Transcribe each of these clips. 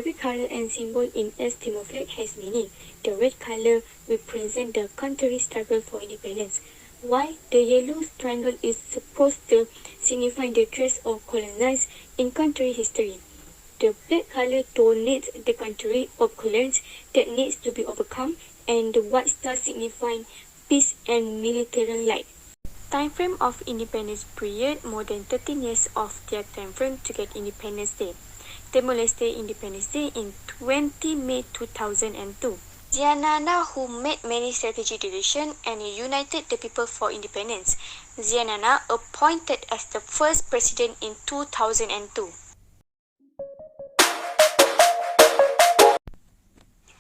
Every color and symbol in East Timor flag has meaning. The red color represents the country's struggle for independence, while the yellow triangle is supposed to signify the trace of colonized in-country history. The black color denotes the country of colonies that needs to be overcome, and the white star signifying peace and military life. Time frame of independence period: more than 13 years of their time frame to get Independence Day. Timor-Leste Independence Day in 20 May 2002. Zianana, who made many strategic decisions and united the people for independence. Zianana appointed as the first president in 2002.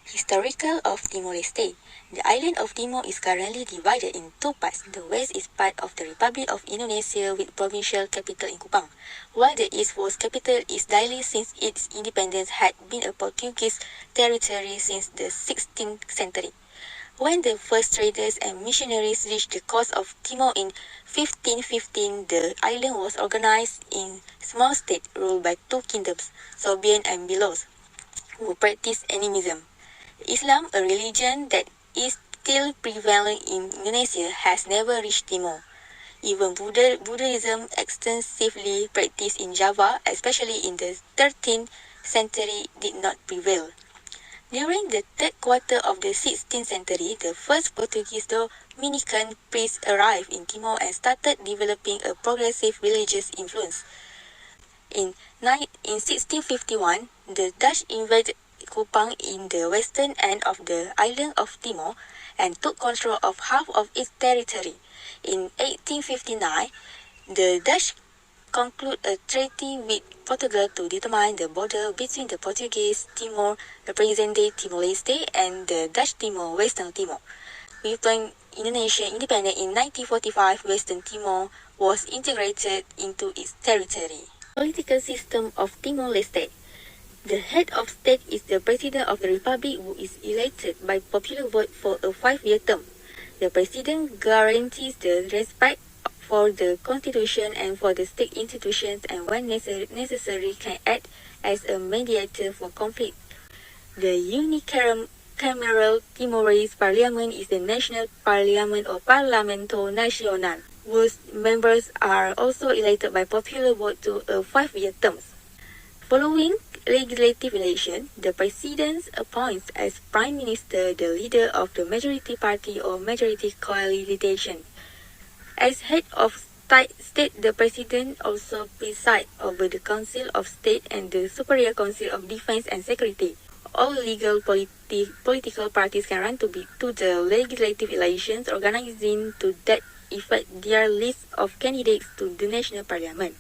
Historical of Timor-Leste. The island of Timor is currently divided in two parts. The west is part of the Republic of Indonesia with provincial capital in Kupang, while the east whose capital is Dili since its independence had been a Portuguese territory since the 16th century. When the first traders and missionaries reached the coast of Timor in 1515, the island was organized in small states ruled by two kingdoms, Sobian and Bilos, who practiced animism. Islam, a religion that is still prevalent in Indonesia, has never reached Timor. Even Buddhism, extensively practiced in Java, especially in the 13th century, did not prevail. During the third quarter of the 16th century, the first Portuguese Dominican priests arrived in Timor and started developing a progressive religious influence. In 1651, the Dutch invaded Kupang in the western end of the island of Timor and took control of half of its territory. In 1859, the Dutch concluded a treaty with Portugal to determine the border between the Portuguese Timor, the present-day Timor-Leste, and the Dutch Timor, Western Timor. With Indonesia independent in 1945, Western Timor was integrated into its territory. Political system of Timor-Leste. The head of state is the President of the Republic, who is elected by popular vote for a 5-year term. The President guarantees the respect for the Constitution and for the state institutions, and when necessary can act as a mediator for conflict. The unicameral Timorese Parliament is the national parliament or Parlamento Nacional, whose members are also elected by popular vote to a 5-year term. Following legislative election, the President appoints as Prime Minister the leader of the majority party or majority coalition. As head of state, the President also presides over the Council of State and the Superior Council of Defense and Security. All legal political parties can run to the legislative elections, organizing to that effect their list of candidates to the national parliament.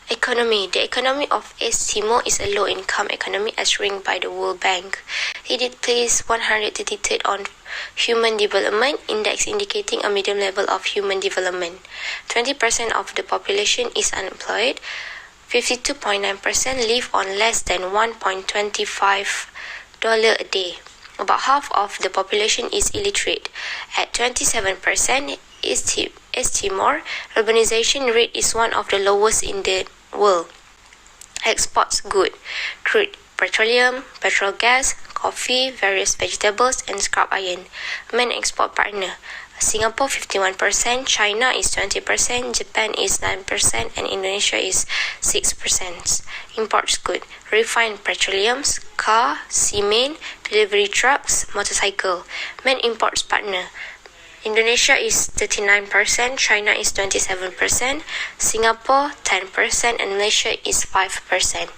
Economy. The economy of East Timor is a low-income economy as ranked by the World Bank. It is placed 133rd on Human Development Index, indicating a medium level of human development. 20% of the population is unemployed. 52.9% live on less than $1.25 a day. About half of the population is illiterate. At 27%, East Timor urbanization rate is one of the lowest in the world. Exports good: crude, petroleum, petrol gas, coffee, various vegetables, and scrap iron. Main export partner: Singapore 51%, China is 20%, Japan is 9%, and Indonesia is 6%. Imports good: refined petroleums, car, cement, delivery trucks, motorcycle. Main imports partner: Indonesia is 39%, China is 27%, Singapore 10%, and Malaysia is 5%.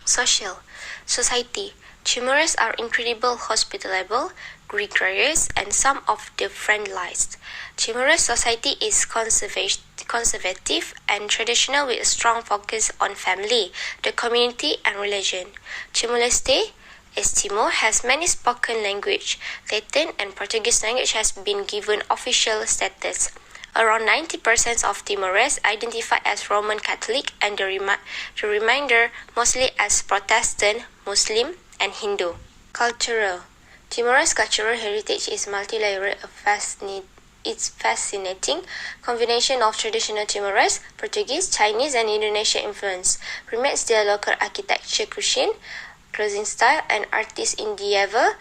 Social. Society. Timorese are incredible, hospitable, gregarious, and some of the friendliest. Timorese society is conservative and traditional with a strong focus on family, the community, and religion. Timor-Leste, East Timor, has many spoken language. Latin and Portuguese language has been given official status. Around 90% of Timorese identify as Roman Catholic and the remainder mostly as Protestant, Muslim, and Hindu. Cultural. Timorese cultural heritage is multi-layered, Its fascinating combination of traditional Timorese, Portuguese, Chinese, and Indonesian influence permits their local architecture, cuisine, clothing style, and artist endeavor.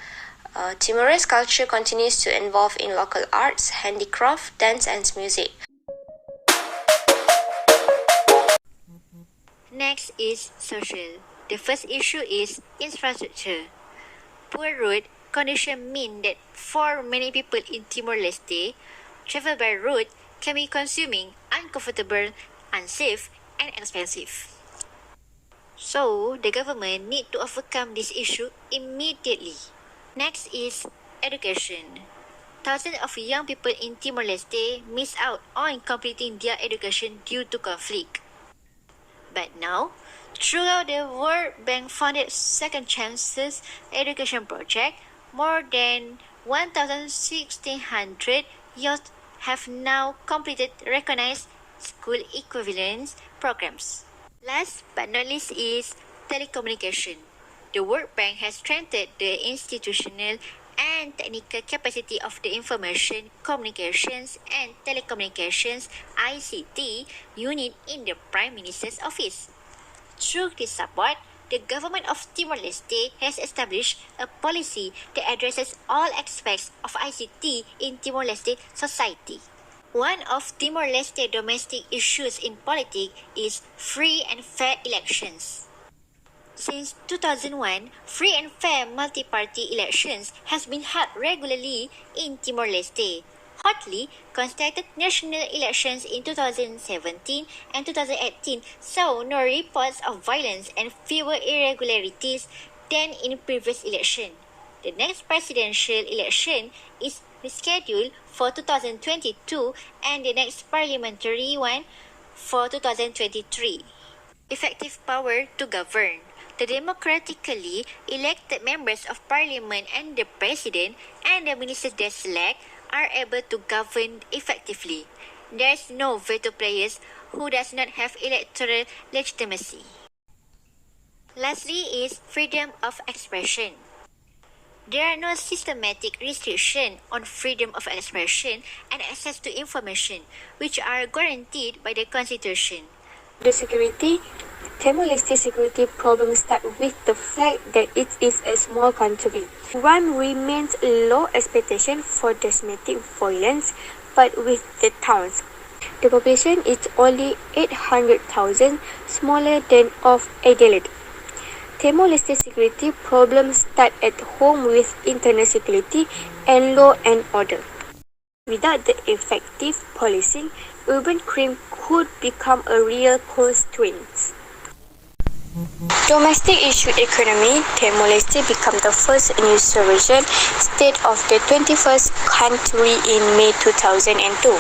Timorese culture continues to involve in local arts, handicraft, dance, and music. Next is social. The first issue is infrastructure. Poor road conditions mean that for many people in Timor-Leste, travel by road can be consuming, uncomfortable, unsafe, and expensive. So, the government need to overcome this issue immediately. Next is education. Thousands of young people in Timor-Leste miss out on completing their education due to conflict. But now, throughout the World Bank funded Second Chances education project, more than 1,600 youth have now completed recognized school equivalence programs. Last but not least is telecommunication. The World Bank has strengthened the institutional and technical capacity of the Information, Communications and Telecommunications (ICT) unit in the Prime Minister's office. Through this support, the government of Timor-Leste has established a policy that addresses all aspects of ICT in Timor-Leste society. One of Timor-Leste domestic issues in politics is free and fair elections. Since 2001, free and fair multi-party elections has been held regularly in Timor-Leste. Hotly contested national elections in 2017 and 2018 saw no reports of violence and fewer irregularities than in previous election. The next presidential election is rescheduled for 2022 and the next parliamentary one for 2023. Effective power to govern. The democratically elected members of parliament and the president and the ministers they select are able to govern effectively. There is no veto players who does not have electoral legitimacy. Lastly is freedom of expression. There are no systematic restrictions on freedom of expression and access to information, which are guaranteed by the Constitution. The security. Timor-Leste security problems start with the fact that it is a small country. One remains low expectation for domestic violence, but with the towns. The population is only 800,000, smaller than of Adelaide. Timor-Leste security problems start at home with internal security and law and order. Without the effective policing, urban crime could become a real constraint. Domestic issue economy. Timor-Leste became the first industrialized state of the 21st century in May 2002.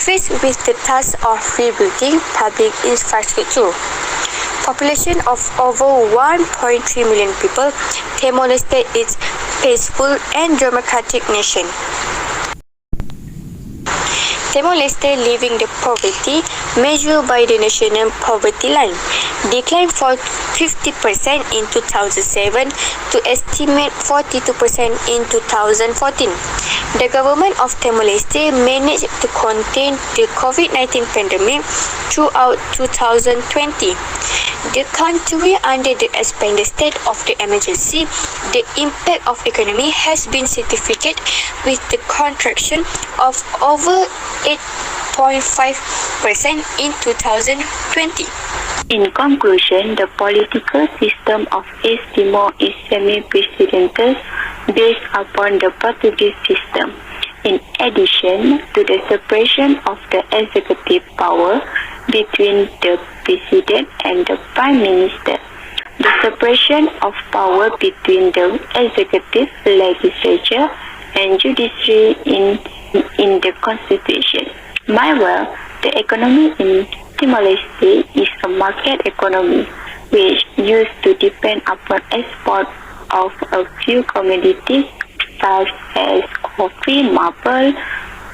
Faced with the task of rebuilding public infrastructure. Population of over 1.3 million people, Timor-Leste is a peaceful and democratic nation. Timor-Leste living the poverty measured by the national poverty line declined from 50% in 2007 to estimate 42% in 2014. The government of Timor-Leste managed to contain the COVID-19 pandemic throughout 2020. The country under the expanded state of the emergency, the impact of economy has been significant with the contraction of over 8.5% in 2020. In conclusion, the political system of East Timor is semi-presidential based upon the Portuguese system. In addition to the separation of the executive power between the president and the prime minister, the separation of power between the executive, legislature, and judiciary in the constitution. Meanwhile, the economy in Timor-Leste is a market economy, which used to depend upon export of a few commodities such as coffee, marble,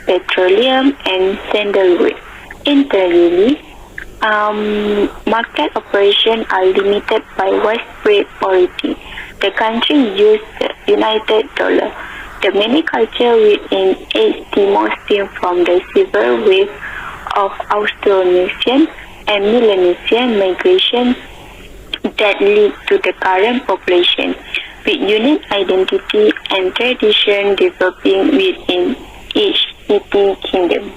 petroleum, and sandalwood. Internally, market operations are limited by widespread poverty. The country uses the United Dollar. The many culture within East Timor stem from the severe wave of Austronesian and Melanesian migration that lead to the current population, with unique identity and tradition developing within each city kingdom.